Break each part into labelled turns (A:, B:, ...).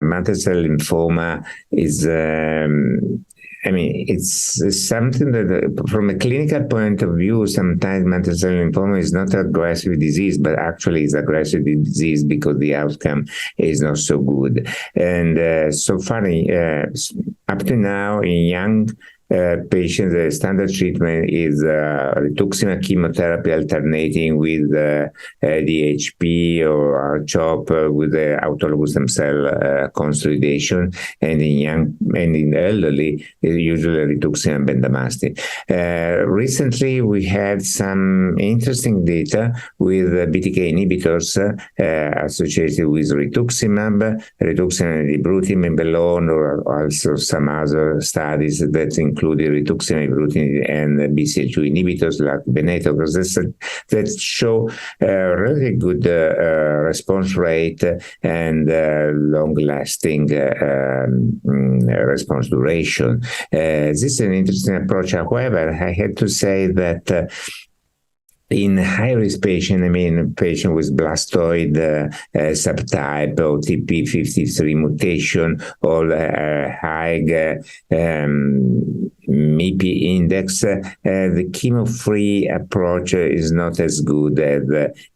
A: mantle cell lymphoma is, it's something that, from a clinical point of view, sometimes mantle cell lymphoma is not aggressive disease, but actually is aggressive disease because the outcome is not so good. And so far, up to now, in young patients, the standard treatment is Rituximab chemotherapy alternating with DHP or R-CHOP with the autologous stem cell consolidation, and in elderly, usually Rituximab bendamustine. Recently, we had some interesting data with BTK inhibitors associated with Rituximab and Ibrutinib alone, or also some other studies that including Rituximab, Ibrutinib, and BCL2 inhibitors like Venetoclax that show really good response rate and long-lasting response duration. This is an interesting approach. However, I had to say that in high-risk patient, patient with blastoid subtype or TP53 mutation or high MIPI index, the chemo-free approach is not as good as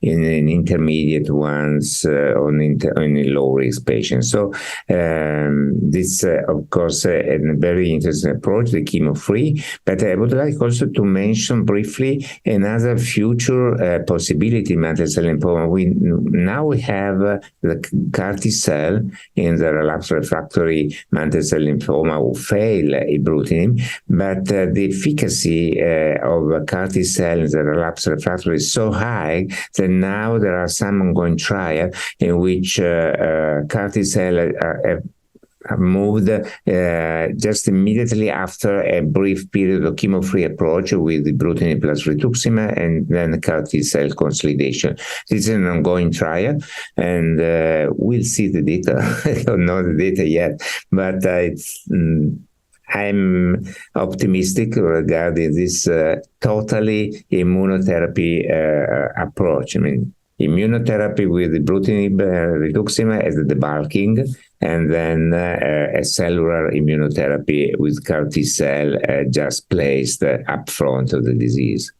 A: in an intermediate ones in low-risk patients. So this, of course, a very interesting approach, the chemo-free. But I would like also to mention briefly another future possibility in mantle cell lymphoma. Now we have the CAR T-cell in the relapsed refractory mantle cell lymphoma who fail Ibrutinib, but the efficacy of CAR T-cell in the relapsed refractory is so high that now there are some ongoing trials in which CAR T-cell are moved just immediately after a brief period of chemo-free approach with Ibrutinib plus Rituximab and then CAR T-cell consolidation. This is an ongoing trial, and we'll see the data. I don't know the data yet, but I'm optimistic regarding this totally immunotherapy approach. Immunotherapy with Ibrutinib, Rituximab as the debulking, and then a cellular immunotherapy with CAR T-cell just placed up front of the disease.